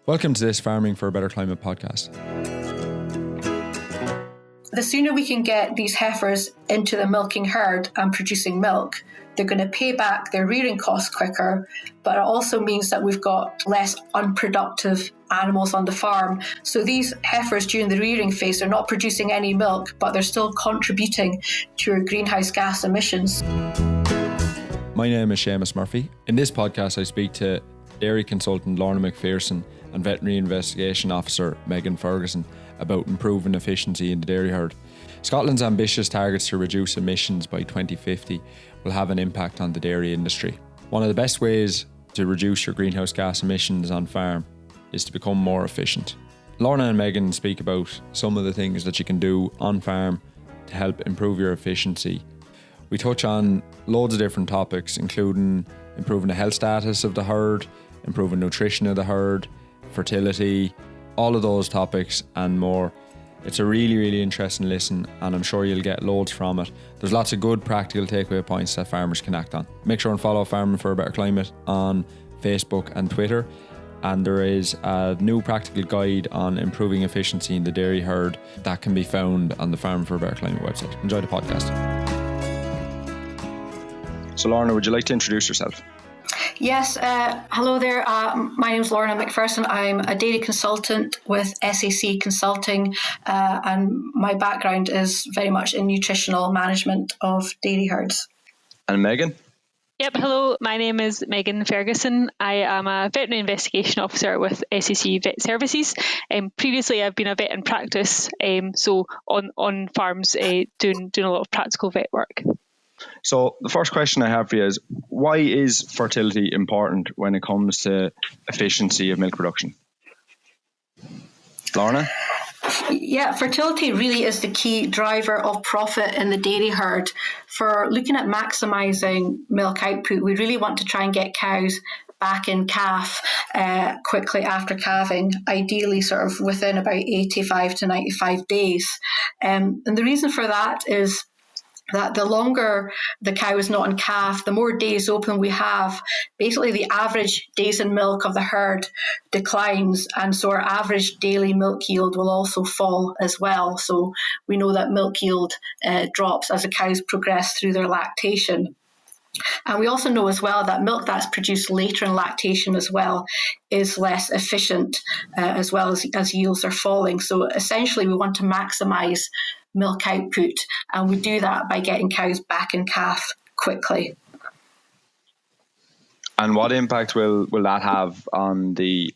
Welcome to this Farming for a Better Climate podcast. The sooner we can get these heifers into the milking herd and producing milk, they're going to pay back their rearing costs quicker, but it also means that we've got less unproductive animals on the farm. So these heifers during the rearing phase are not producing any milk, but they're still contributing to our greenhouse gas emissions. My name is Seamus Murphy. In this podcast, I speak to dairy consultant Lorna MacPherson and Veterinary Investigation Officer Megan Fergusson about improving efficiency in the dairy herd. Scotland's ambitious targets to reduce emissions by 2050 will have an impact on the dairy industry. One of the best ways to reduce your greenhouse gas emissions on farm is to become more efficient. Lorna and Megan speak about some of the things that you can do on farm to help improve your efficiency. We touch on loads of different topics, including improving the health status of the herd, improving nutrition of the herd, fertility, all of those topics and more. It's a really interesting listen, and I'm sure you'll get loads from it. There's lots of good practical takeaway points that farmers can act on. Make sure and follow Farming for a Better Climate on Facebook and Twitter. And there is a new practical guide on improving efficiency in the dairy herd that can be found on the Farming for a Better Climate website. Enjoy the podcast. So Lorna, would you like to introduce yourself? Yes, hello there. My name is Lorna MacPherson. I'm a dairy consultant with SAC Consulting, and my background is very much in nutritional management of dairy herds. And Megan? Yep, hello. My name is Megan Fergusson. I am a Veterinary Investigation Officer with SAC Vet Services. Previously, I've been a vet in practice, so on farms doing a lot of practical vet work. So the first question I have for you is, why is fertility important when it comes to efficiency of milk production? Lorna? Yeah, fertility really is the key driver of profit in the dairy herd. For looking at maximising milk output, we really want to try and get cows back in calf quickly after calving, ideally sort of within about 85 to 95 days. And the reason for that is that the longer the cow is not in calf, the more days open we have, basically the average days in milk of the herd declines, and so our average daily milk yield will also fall as well. So we know that milk yield drops as the cows progress through their lactation. And we also know as well that milk that's produced later in lactation as well is less efficient, as well as yields are falling. So essentially we want to maximise milk output, and we do that by getting cows back in calf quickly. And what impact will that have on the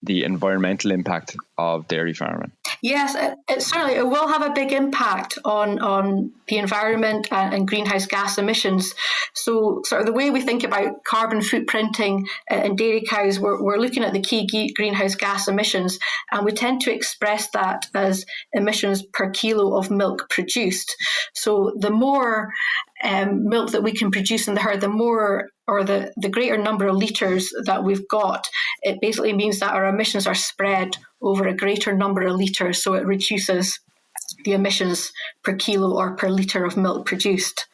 environmental impact of dairy farming? Yes, it will have a big impact on the environment and greenhouse gas emissions. So sort of the way we think about carbon footprinting in dairy cows, we're looking at the key greenhouse gas emissions, and we tend to express that as emissions per kilo of milk produced. So the more milk that we can produce in the herd, the more or the greater number of litres that we've got, it basically means that our emissions are spread over a greater number of litres, so it reduces the emissions per kilo or per litre of milk produced.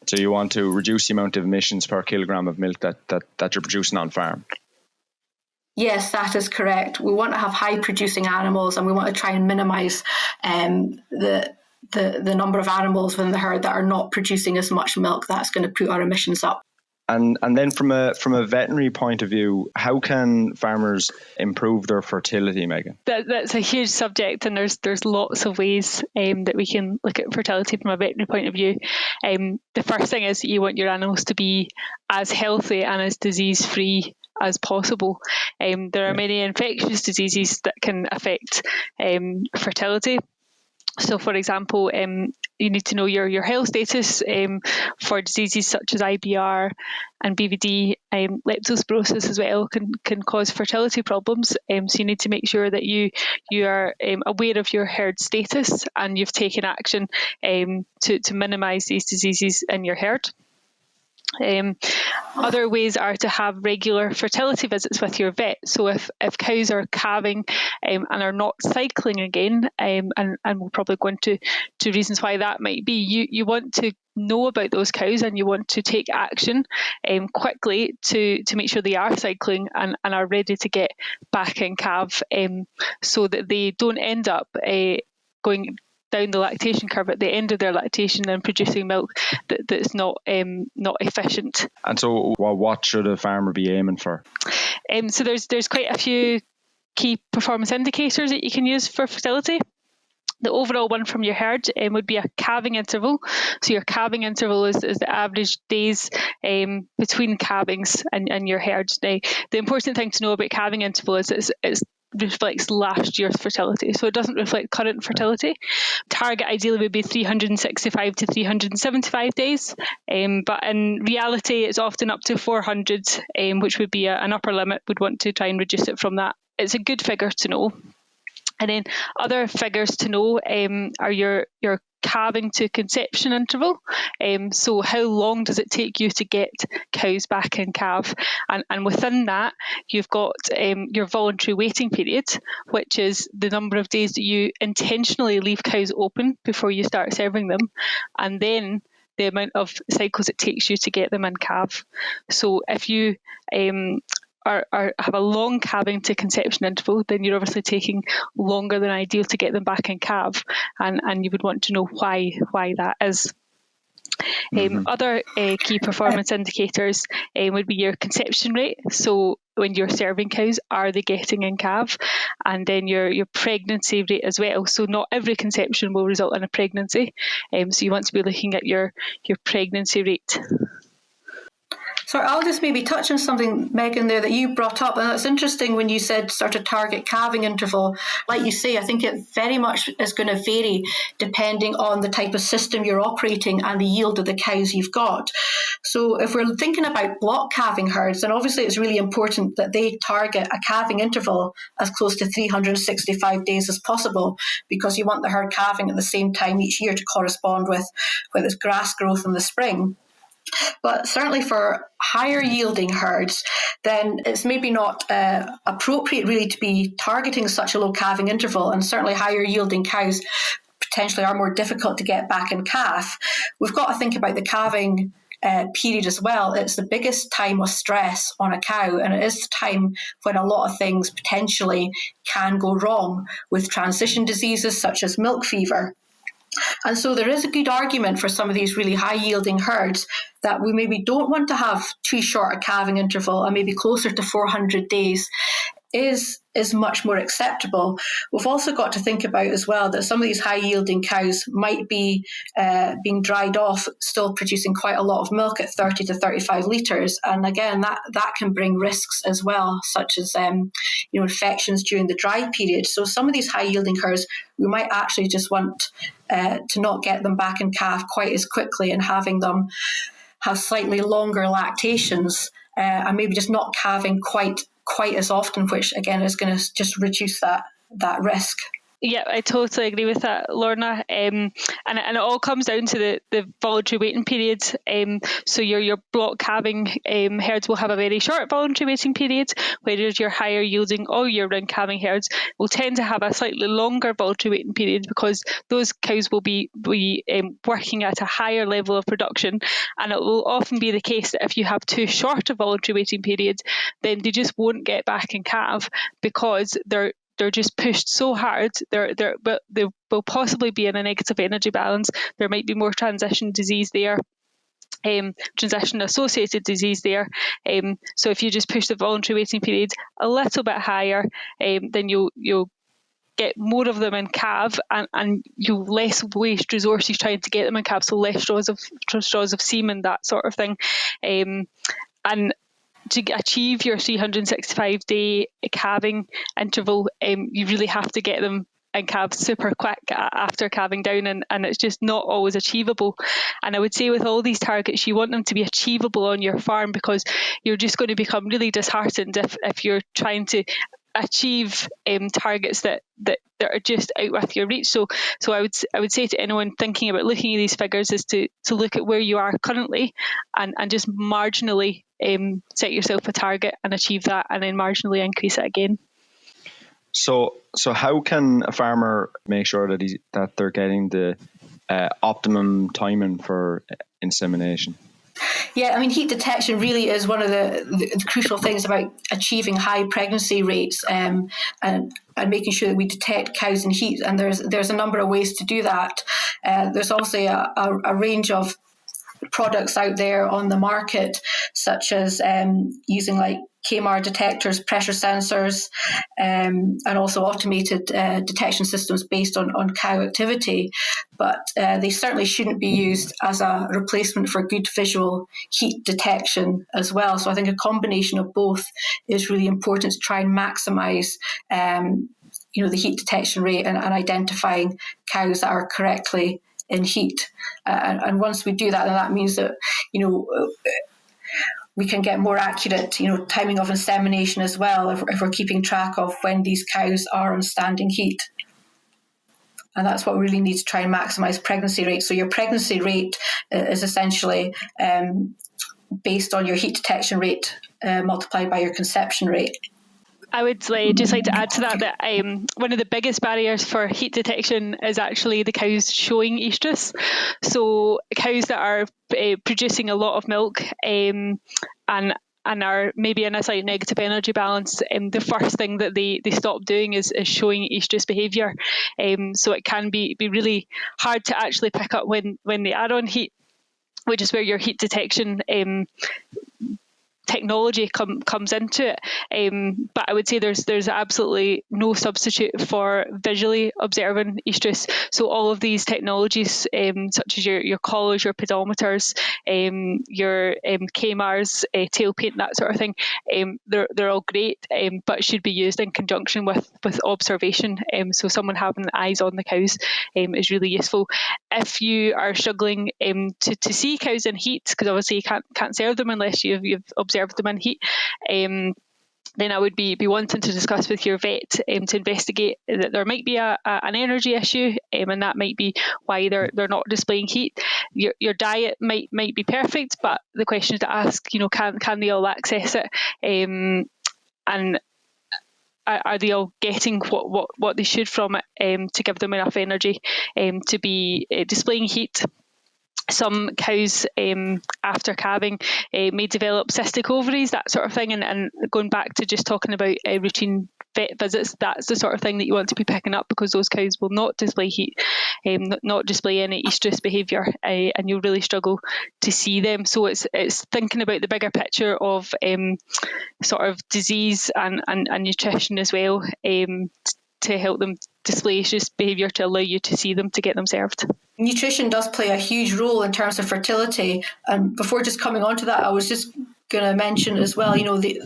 So you want to reduce the amount of emissions per kilogram of milk that you're producing on farm? Yes, that is correct. We want to have high producing animals, and we want to try and minimise the number of animals within the herd that are not producing as much milk. That's going to put our emissions up. And then from a veterinary point of view, how can farmers improve their fertility, Megan? That's a huge subject, and there's lots of ways that we can look at fertility from a veterinary point of view. The first thing is you want your animals to be as healthy and as disease-free as possible. There are many infectious diseases that can affect fertility. So, for example, you need to know your health status for diseases such as IBR and BVD. Leptospirosis as well can cause fertility problems. So you need to make sure that you are aware of your herd status and you've taken action to minimise these diseases in your herd. Other ways are to have regular fertility visits with your vet. So if cows are calving and are not cycling again, and we'll probably go into reasons why that might be, you want to know about those cows and you want to take action quickly to make sure they are cycling and are ready to get back in calf, so that they don't end up going down the lactation curve at the end of their lactation and producing milk that's not efficient. And so what should a farmer be aiming for? So there's quite a few key performance indicators that you can use for fertility. The overall one from your herd would be a calving interval. So your calving interval is the average days between calvings and your herd. Now, the important thing to know about calving interval is it reflects last year's fertility. So it doesn't reflect current fertility. Target ideally would be 365 to 375 days. But in reality, it's often up to 400, which would be an upper limit. We'd want to try and reduce it from that. It's a good figure to know. And then other figures to know are your calving to conception interval. So how long does it take you to get cows back in calf? And within that, you've got your voluntary waiting period, which is the number of days that you intentionally leave cows open before you start serving them. And then the amount of cycles it takes you to get them in calf. So if you have a long calving to conception interval, then you're obviously taking longer than ideal to get them back in calf, and you would want to know why that is. Other key performance indicators would be your conception rate. So when you're serving cows, are they getting in calf? And then your pregnancy rate as well. So not every conception will result in a pregnancy. So you want to be looking at your pregnancy rate. So I'll just maybe touch on something, Megan, there that you brought up. And it's interesting when you said sort of target calving interval. Like you say, I think it very much is going to vary depending on the type of system you're operating and the yield of the cows you've got. So if we're thinking about block calving herds, then obviously it's really important that they target a calving interval as close to 365 days as possible, because you want the herd calving at the same time each year to correspond with its grass growth in the spring. But certainly for higher yielding herds, then it's maybe not appropriate really to be targeting such a low calving interval, and certainly higher yielding cows potentially are more difficult to get back in calf. We've got to think about the calving period as well. It's the biggest time of stress on a cow, and it is the time when a lot of things potentially can go wrong with transition diseases such as milk fever. And so there is a good argument for some of these really high yielding herds that we maybe don't want to have too short a calving interval, and maybe closer to 400 days is much more acceptable. We've also got to think about as well that some of these high yielding cows might be being dried off, still producing quite a lot of milk at 30 to 35 litres. And again, that can bring risks as well, such as infections during the dry period. So some of these high yielding herds, we might actually just want to not get them back in calf quite as quickly, and having them have slightly longer lactations and maybe just not calving quite as often, which again is going to just reduce that risk. Yeah, I totally agree with that, Lorna. And it all comes down to the voluntary waiting period. So your block calving herds will have a very short voluntary waiting period, whereas your higher yielding all year round calving herds will tend to have a slightly longer voluntary waiting period, because those cows will be working at a higher level of production. And it will often be the case that if you have too short a voluntary waiting period, then they just won't get back in calf, because they're just pushed so hard. They will possibly be in a negative energy balance. There might be more transition disease there, transition associated disease there. So if you just push the voluntary waiting period a little bit higher, then you'll get more of them in calf, and you'll less waste resources trying to get them in calf, so less straws of semen, that sort of thing. And to achieve your 365-day calving interval, you really have to get them in calf super quick after calving down, and it's just not always achievable. And I would say with all these targets, you want them to be achievable on your farm, because you're just going to become really disheartened if you're trying to achieve targets that are just out with your reach. So I would say to anyone thinking about looking at these figures is to look at where you are currently and just marginally set yourself a target and achieve that, and then marginally increase it again. So how can a farmer make sure that they're getting the optimum timing for insemination? Yeah, I mean, heat detection really is one of the crucial things about achieving high pregnancy rates, and making sure that we detect cows in heat. And there's a number of ways to do that. There's obviously a range of products out there on the market, such as using like KMR detectors, pressure sensors, and also automated detection systems based on cow activity. But they certainly shouldn't be used as a replacement for good visual heat detection as well. So I think a combination of both is really important to try and maximise the heat detection rate and identifying cows that are correctly in heat. And once we do that, then that means that, we can get more accurate, timing of insemination as well, if we're keeping track of when these cows are on standing heat. And that's what we really need to try and maximise pregnancy rate. So your pregnancy rate is essentially based on your heat detection rate multiplied by your conception rate. I would just like to add to that one of the biggest barriers for heat detection is actually the cows showing estrus. So cows that are producing a lot of milk and are maybe in a slight negative energy balance, the first thing that they stop doing is showing estrus behaviour. So it can be really hard to actually pick up when they are on heat, which is where your heat detection technology comes into it. But I would say there's absolutely no substitute for visually observing estrus. So all of these technologies, such as your collars, your pedometers, your KMRs, tail paint, that sort of thing, they're all great, but should be used in conjunction with observation. So someone having eyes on the cows is really useful. If you are struggling to see cows in heat, because obviously you can't serve them unless you've observed them in heat, then I would be wanting to discuss with your vet to investigate that there might be an energy issue, and that might be why they're not displaying heat. Your diet might be perfect, but the question is to ask, can they all access it, and are they all getting what they should from it to give them enough energy to be displaying heat? Some cows after calving may develop cystic ovaries, that sort of thing. And going back to just talking about routine vet visits, that's the sort of thing that you want to be picking up, because those cows will not display heat, not display any estrus behaviour, and you'll really struggle to see them. So it's thinking about the bigger picture of sort of disease and nutrition as well, to help them display estrus behaviour, to allow you to see them, to get them served. Nutrition does play a huge role in terms of fertility. And before just coming on to that, I was just going to mention as well,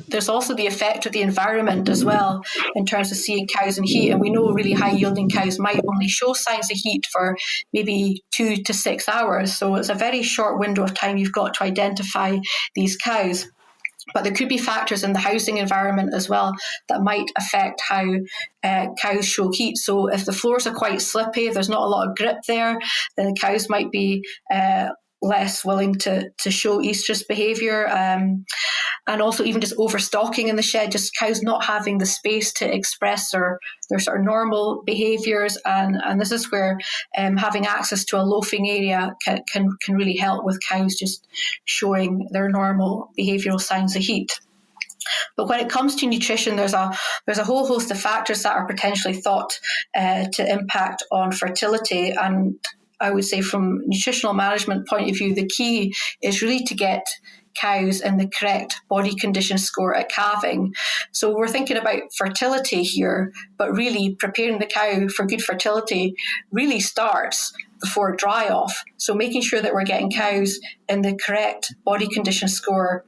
there's also the effect of the environment as well in terms of seeing cows in heat. And we know really high yielding cows might only show signs of heat for maybe 2 to 6 hours. So it's a very short window of time you've got to identify these cows. But there could be factors in the housing environment as well that might affect how cows show heat. So if the floors are quite slippy, there's not a lot of grip there, then the cows might be less willing to show estrus behaviour. And also even just overstocking in the shed, just cows not having the space to express their sort of normal behaviours. And this is where having access to a loafing area can really help with cows just showing their normal behavioural signs of heat. But when it comes to nutrition, there's a whole host of factors that are potentially thought to impact on fertility. And I would say from nutritional management point of view, the key is really to get cows in the correct body condition score at calving. So we're thinking about fertility here, but really preparing the cow for good fertility really starts before dry off. So making sure that we're getting cows in the correct body condition score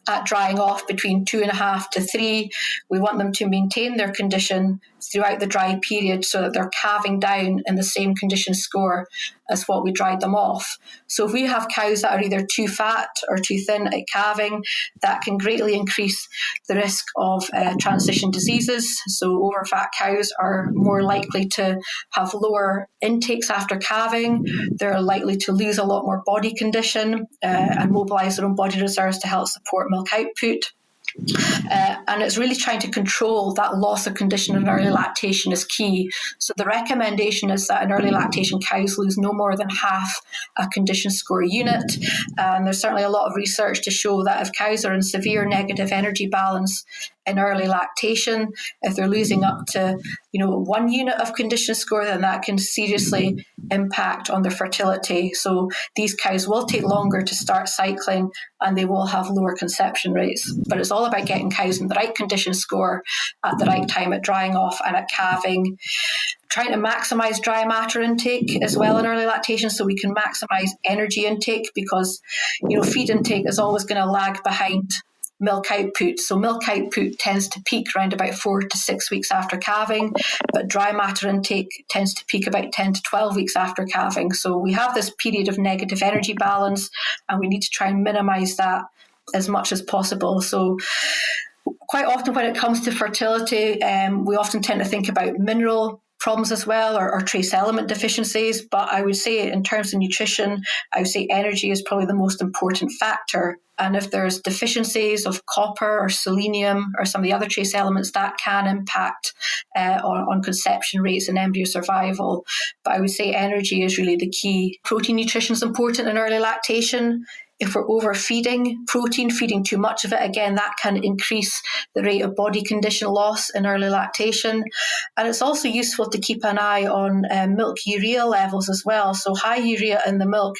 at drying off between 2.5 to 3. We want them to maintain their condition throughout the dry period so that they're calving down in the same condition score as what we dried them off. So if we have cows that are either too fat or too thin at calving, that can greatly increase the risk of transition diseases. So overfat cows are more likely to have lower intakes after calving. They're likely to lose a lot more body condition and mobilise their own body reserves to help support milk output. And it's really trying to control that loss of condition in early lactation is key. So the recommendation is that in early lactation, cows lose no more than half a condition score unit. And there's certainly a lot of research to show that if cows are in severe negative energy balance in early lactation, if they're losing up to 1 unit of condition score, then that can seriously impact on their fertility. So these cows will take longer to start cycling and they will have lower conception rates. But it's all about getting cows in the right condition score at the right time at drying off and at calving. Trying to maximise dry matter intake as well in early lactation, so we can maximise energy intake, because feed intake is always going to lag behind milk output. So milk output tends to peak around about 4 to 6 weeks after calving, but dry matter intake tends to peak about 10 to 12 weeks after calving. So we have this period of negative energy balance, and we need to try and minimise that as much as possible. So quite often when it comes to fertility, we often tend to think about mineral problems as well, or trace element deficiencies. But I would say in terms of nutrition, I would say energy is probably the most important factor. And if there's deficiencies of copper or selenium or some of the other trace elements, that can impact on conception rates and embryo survival. But I would say energy is really the key. Protein nutrition is important in early lactation. If we're overfeeding protein, feeding too much of it, again, that can increase the rate of body condition loss in early lactation. And it's also useful to keep an eye on milk urea levels as well. So high urea in the milk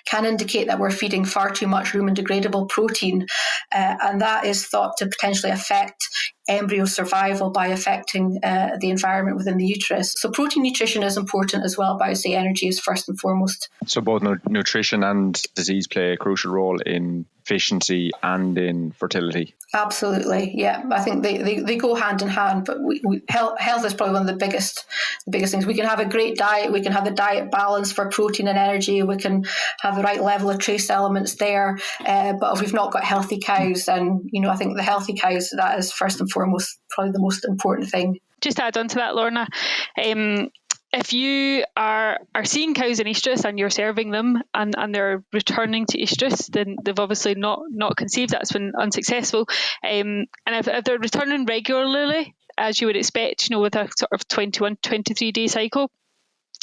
can indicate that we're feeding far too much rumen degradable protein, and that is thought to potentially affect embryo survival by affecting the environment within the uterus. So protein nutrition is important as well, but I would say energy is first and foremost. So both nutrition and disease play a crucial role in efficiency and in fertility. Absolutely, yeah. I think they go hand in hand, but health is probably one of the biggest things. We can have a great diet, we can have the diet balance for protein and energy, we can have the right level of trace elements there, but if we've not got healthy cows, then I think the healthy cows, that is first and foremost probably the most important thing. Just to add on to that, Lorna, if you are seeing cows in estrus and you're serving them and they're returning to estrus, then they've obviously not conceived. That's been unsuccessful. And if they're returning regularly, as you would expect, with a sort of 21, 23 day cycle,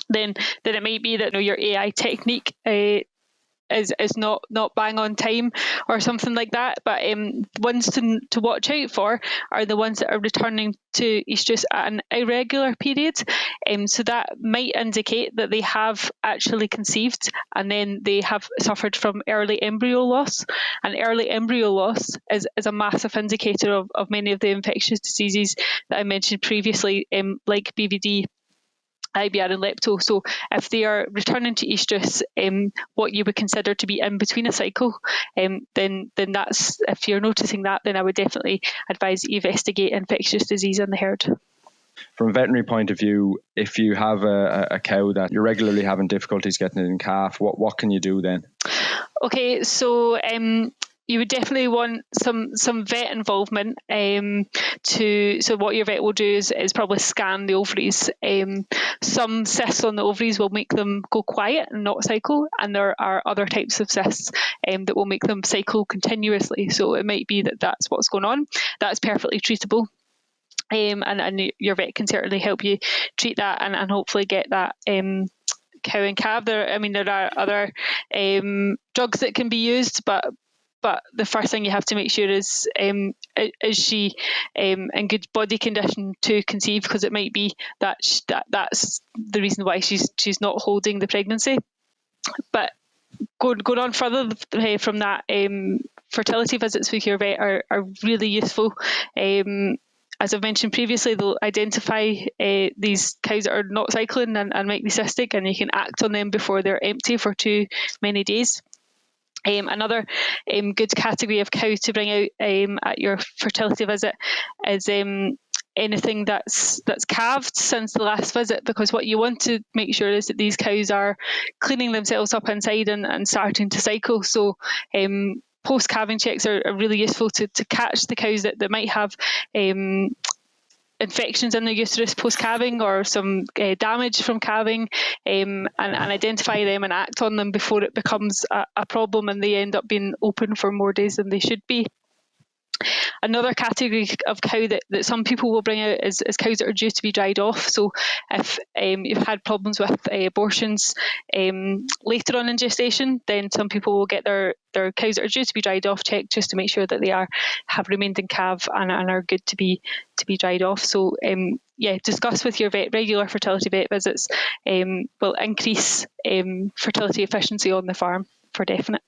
then it might be that your AI technique is not bang on time or something like that. But ones to watch out for are the ones that are returning to estrus at an irregular period. So that might indicate that they have actually conceived and then they have suffered from early embryo loss. And early embryo loss is a massive indicator of many of the infectious diseases that I mentioned previously, like BVD, IBR and lepto. So if they are returning to estrus, what you would consider to be in between a cycle, then that's, if you're noticing that, then I would definitely advise that you investigate infectious disease in the herd. From a veterinary point of view, if you have a cow that you're regularly having difficulties getting it in calf, what can you do then? Okay, so you would definitely want some vet involvement. So what your vet will do is probably scan the ovaries. Some cysts on the ovaries will make them go quiet and not cycle, and there are other types of cysts that will make them cycle continuously. So it might be that that's what's going on. That's perfectly treatable. And your vet can certainly help you treat that and hopefully get that cow and calf. There are other drugs that can be used, but the first thing you have to make sure is she in good body condition to conceive, because it might be that's the reason why she's not holding the pregnancy. But going on further from that, fertility visits with your vet are really useful. As I've mentioned previously, they'll identify these cows that are not cycling and might be cystic, and you can act on them before they're empty for too many days. Another good category of cow to bring out at your fertility visit is anything that's calved since the last visit, because what you want to make sure is that these cows are cleaning themselves up inside and starting to cycle. So post-calving checks are really useful to catch the cows that might have infections in the uterus post-calving or some damage from calving, and identify them and act on them before it becomes a problem and they end up being open for more days than they should be. Another category of cow that some people will bring out is cows that are due to be dried off. So if you've had problems with abortions later on in gestation, then some people will get their cows that are due to be dried off checked just to make sure that they have remained in calve and are good to be dried off. So discuss with your vet. Regular fertility vet visits will increase fertility efficiency on the farm for definite.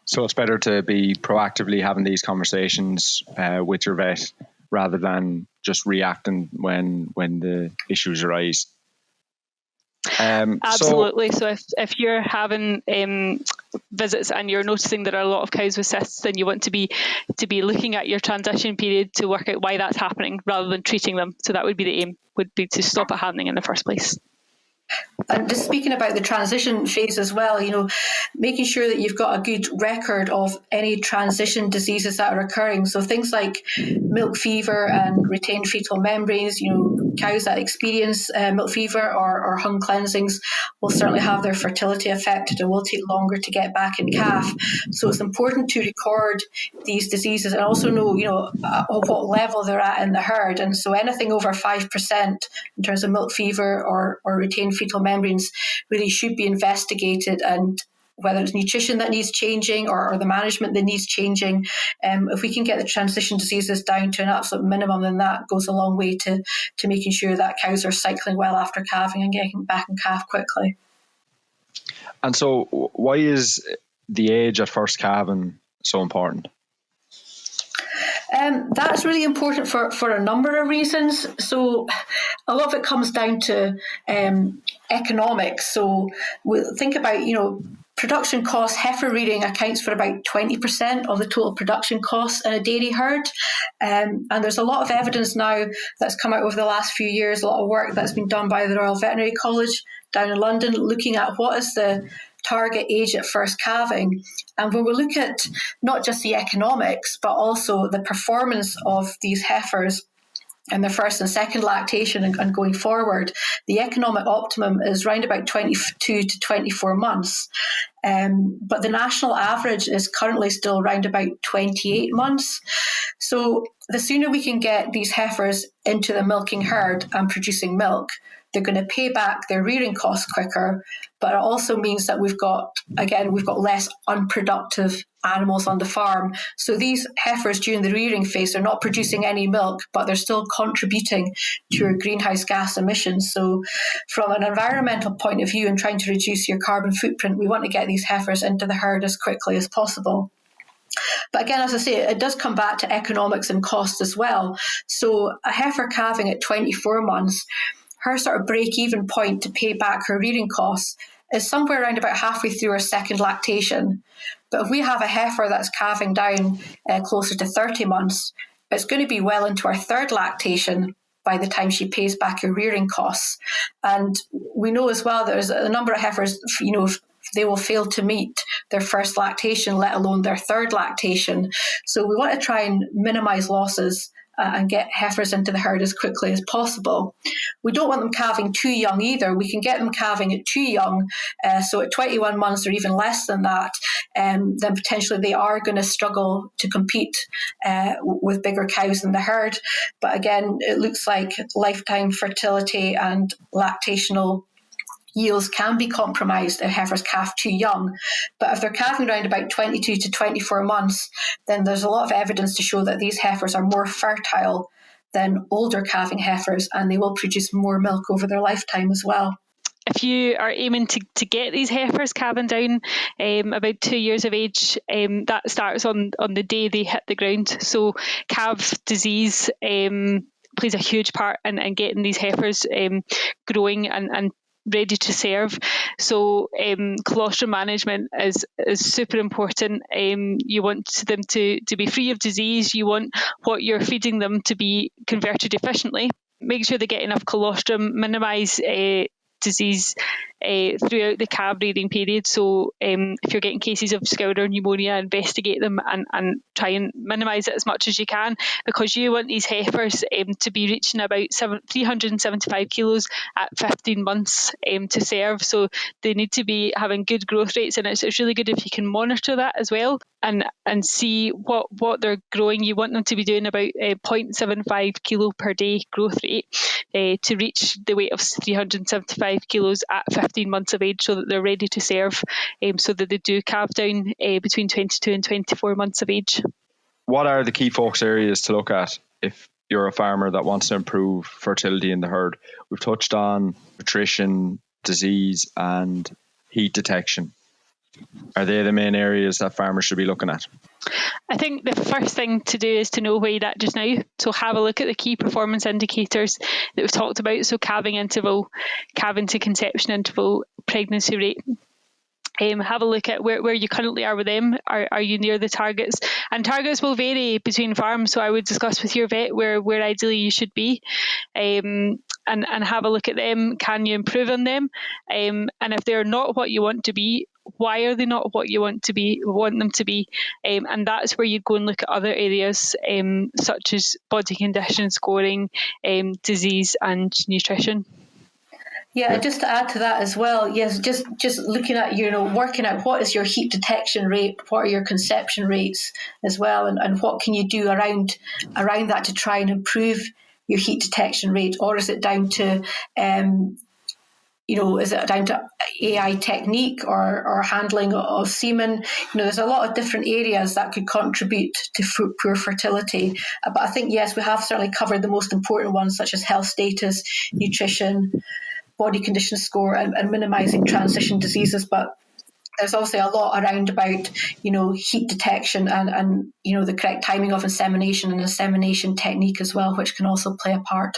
So it's better to be proactively having these conversations with your vet rather than just reacting when the issues arise. Absolutely. So if you're having visits and you're noticing there are a lot of cows with cysts, then you want to be looking at your transition period to work out why that's happening rather than treating them. So that would be the aim, would be to stop it happening in the first place. And just speaking about the transition phase as well, making sure that you've got a good record of any transition diseases that are occurring. So things like milk fever and retained fetal membranes, cows that experience milk fever or hung cleansings will certainly have their fertility affected and will take longer to get back in calf. So it's important to record these diseases and also know, what level they're at in the herd. And so anything over 5% in terms of milk fever or retained fetal membranes really should be investigated, and whether it's nutrition that needs changing or the management that needs changing. If we can get the transition diseases down to an absolute minimum, then that goes a long way to making sure that cows are cycling well after calving and getting back in calf quickly. And so why is the age at first calving so important? That's really important for a number of reasons. So a lot of it comes down to economics. So we'll think about, production costs. Heifer rearing accounts for about 20% of the total production costs in a dairy herd. And there's a lot of evidence now that's come out over the last few years, a lot of work that's been done by the Royal Veterinary College down in London, looking at what is the target age at first calving. And when we look at not just the economics, but also the performance of these heifers in their first and second lactation and going forward, the economic optimum is around about 22 to 24 months. But the national average is currently still around about 28 months. So the sooner we can get these heifers into the milking herd and producing milk, they're going to pay back their rearing costs quicker, but it also means that we've got less unproductive animals on the farm. So these heifers during the rearing phase are not producing any milk, but they're still contributing to our greenhouse gas emissions. So from an environmental point of view and trying to reduce your carbon footprint, we want to get these heifers into the herd as quickly as possible. But again, as I say, it does come back to economics and cost as well. So a heifer calving at 24 months, her sort of break-even point to pay back her rearing costs is somewhere around about halfway through her second lactation. But if we have a heifer that's calving down closer to 30 months, it's going to be well into her third lactation by the time she pays back her rearing costs. And we know as well there's a number of heifers, they will fail to meet their first lactation, let alone their third lactation. So we want to try and minimise losses and get heifers into the herd as quickly as possible. We don't want them calving too young either. We can get them calving at too young, so at 21 months or even less than that, then potentially they are going to struggle to compete with bigger cows in the herd. But again, it looks like lifetime fertility and lactational yields can be compromised if heifers calf too young. But if they're calving around about 22 to 24 months, then there's a lot of evidence to show that these heifers are more fertile than older calving heifers, and they will produce more milk over their lifetime as well. If you are aiming to get these heifers calving down about 2 years of age, that starts on the day they hit the ground. So calf disease plays a huge part in getting these heifers growing and ready to serve. So colostrum management is super important. You want them to be free of disease. You want what you're feeding them to be converted efficiently. Make sure they get enough colostrum, minimise disease throughout the calf breeding period. So if you're getting cases of scoured or pneumonia, investigate them and try and minimise it as much as you can, because you want these heifers to be reaching about 375 kilos at 15 months to serve. So they need to be having good growth rates, and it's really good if you can monitor that as well and see what they're growing. You want them to be doing about 0.75 kilo per day growth rate to reach the weight of 375 kilos at 15 months of age, so that they're ready to serve, so that they do calve down between 22 and 24 months of age. What are the key focus areas to look at if you're a farmer that wants to improve fertility in the herd? We've touched on nutrition, disease, and heat detection. Are they the main areas that farmers should be looking at? I think the first thing to do is to know where you're at just now. So have a look at the key performance indicators that we've talked about. So calving interval, calving to conception interval, pregnancy rate. Have a look at where you currently are with them. Are you near the targets? And targets will vary between farms, so I would discuss with your vet where ideally you should be, and have a look at them. Can you improve on them? And if they're not what you want to be, why are they not what you want them to be? And that's where you go and look at other areas, such as body condition scoring, disease, and nutrition. Yeah, just to add to that as well, yes, just looking at, working out what is your heat detection rate, what are your conception rates as well, and what can you do around that to try and improve your heat detection rate, or is it down to AI technique or handling of semen? There's a lot of different areas that could contribute to poor fertility. But I think, yes, we have certainly covered the most important ones, such as health status, nutrition, body condition score, and minimising transition diseases. But there's also a lot around about, heat detection and the correct timing of insemination and insemination technique as well, which can also play a part.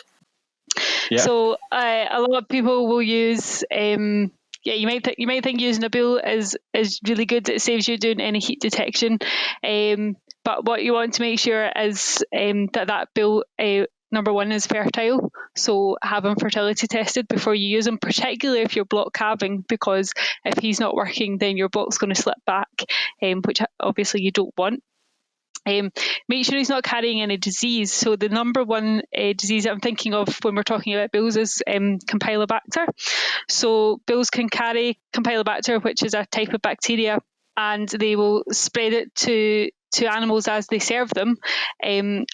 Yeah. So a lot of people will use, you might think using a bull is really good. It saves you doing any heat detection. But what you want to make sure is that bull, number one, is fertile. So have him fertility tested before you use him, particularly if you're block calving, because if he's not working, then your block's going to slip back, which obviously you don't want. Make sure he's not carrying any disease. So the number one disease I'm thinking of when we're talking about bulls is Campylobacter. So bulls can carry Campylobacter, which is a type of bacteria, and they will spread it to animals as they serve them, and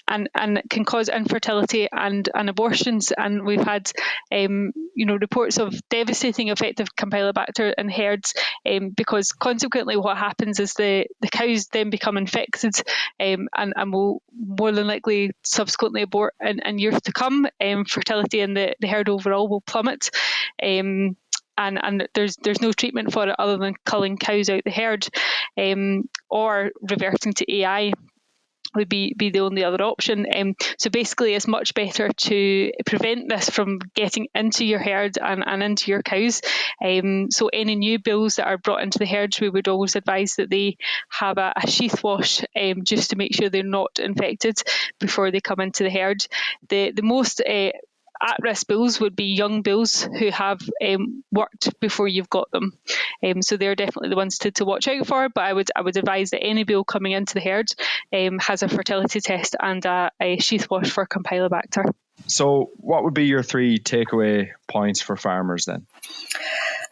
can cause infertility and abortions. And we've had reports of devastating effect of Campylobacter in herds, because consequently what happens is the cows then become infected, and will more than likely subsequently abort in years to come. Fertility in the herd overall will plummet. And there's no treatment for it other than culling cows out the herd, or reverting to AI would be the only other option. So basically it's much better to prevent this from getting into your herd and into your cows. So any new bulls that are brought into the herds, we would always advise that they have a sheath wash, just to make sure they're not infected before they come into the herd. The most at-risk bulls would be young bulls who have worked before you've got them. So they're definitely the ones to watch out for. But I would advise that any bull coming into the herd has a fertility test and a sheath wash for Campylobacter. So what would be your 3 takeaway points for farmers then?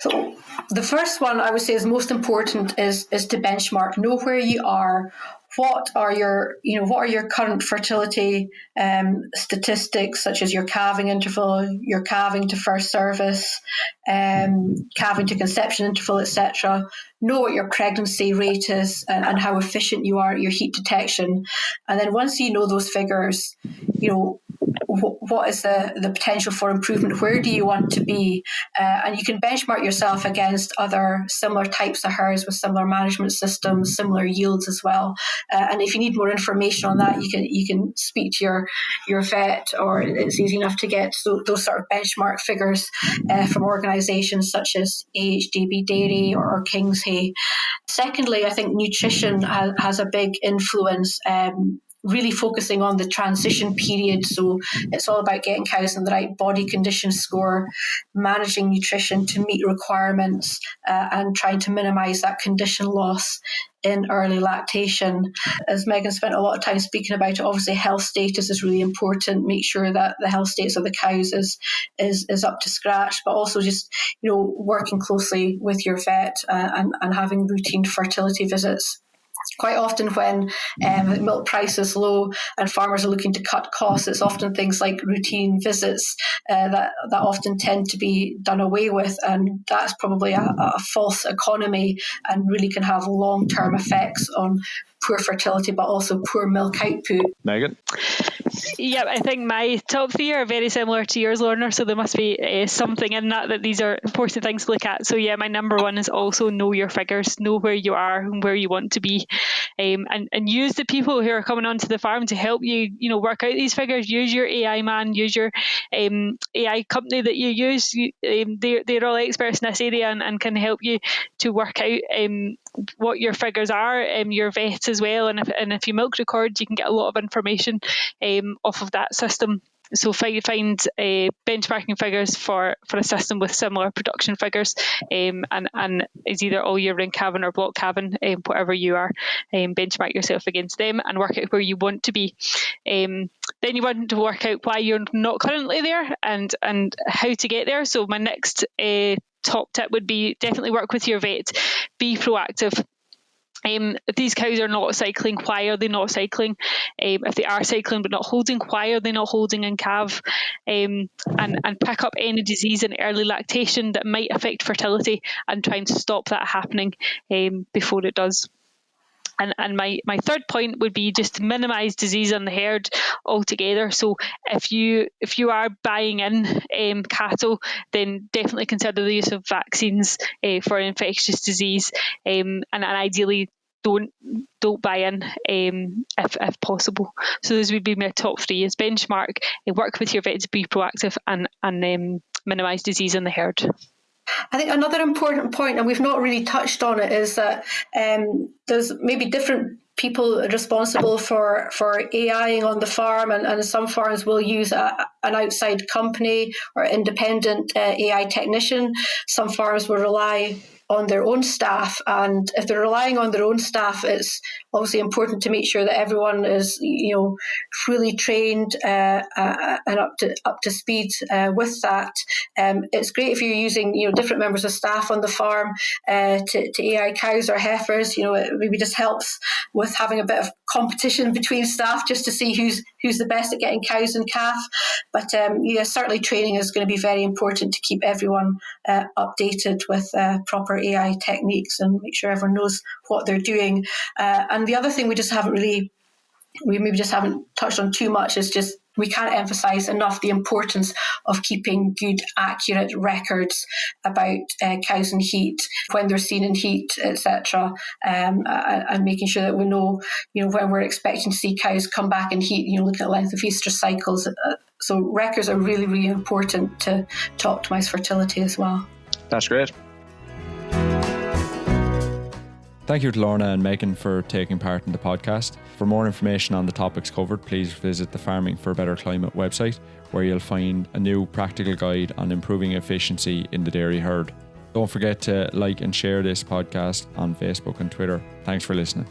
So the first one I would say is most important is to benchmark. Know where you are. What are your current fertility statistics, such as your calving interval, your calving to first service, calving to conception interval, etc. Know what your pregnancy rate is and how efficient you are at your heat detection. And then once you know those figures, what is the potential for improvement? Where do you want to be? And you can benchmark yourself against other similar types of herds with similar management systems, similar yields as well. And if you need more information on that, you can speak to your vet, or it's easy enough to get those sort of benchmark figures from organisations such as AHDB Dairy or King's Hay. Secondly, I think nutrition has a big influence really focusing on the transition period. So it's all about getting cows in the right body condition score, managing nutrition to meet requirements, and trying to minimise that condition loss in early lactation. As Megan spent a lot of time speaking about it, obviously health status is really important. Make sure that the health status of the cows is up to scratch, but also just, working closely with your vet and having routine fertility visits. Quite often when milk price is low and farmers are looking to cut costs, it's often things like routine visits that often tend to be done away with, and that's probably a false economy and really can have long-term effects on poor fertility but also poor milk output. Megan? Yeah, I think my top three are very similar to yours, Lorna, so there must be something in that these are important things to look at. So yeah, my number one is also know your figures, know where you are and where you want to be, and use the people who are coming onto the farm to help you, work out these figures. Use your AI man, use your AI company that you use. They're all experts in this area and can help you to work out what your figures are, your vets as well, and if you milk record, you can get a lot of information off of that system. So find benchmarking figures for a system with similar production figures, and it's either all year round calving or block calving, whatever you are. Benchmark yourself against them and work out where you want to be. Then you want to work out why you're not currently there and how to get there. So my next top tip would be definitely work with your vet. Be proactive. If these cows are not cycling, why are they not cycling? If they are cycling but not holding, why are they not holding in calf? And pick up any disease in early lactation that might affect fertility and try and stop that happening before it does. And my third point would be just to minimise disease on the herd altogether. So if you are buying in cattle, then definitely consider the use of vaccines for infectious disease, and ideally don't buy in if possible. So those would be my top three: is benchmark, work with your vet to be proactive, and minimise disease in the herd. I think another important point, and we've not really touched on it, is that there's maybe different people responsible for AIing on the farm, and some farms will use an outside company or independent AI technician. Some farms will rely on their own staff, and if they're relying on their own staff, it's obviously important to make sure that everyone is fully trained and up to speed with that. It's great if you're using different members of staff on the farm to AI cows or heifers. It maybe just helps with having a bit of competition between staff just to see who's the best at getting cows and calf. But certainly training is going to be very important to keep everyone updated with proper AI techniques and make sure everyone knows what they're doing. And the other thing we maybe just haven't touched on too much is just we can't emphasize enough the importance of keeping good, accurate records about cows in heat, when they're seen in heat, etc., and making sure that we know, when we're expecting to see cows come back in heat. Looking at length of estrus cycles. So records are really, really important to optimize fertility as well. That's great. Thank you to Lorna and Megan for taking part in the podcast. For more information on the topics covered, please visit the Farming for a Better Climate website, where you'll find a new practical guide on improving efficiency in the dairy herd. Don't forget to like and share this podcast on Facebook and Twitter. Thanks for listening.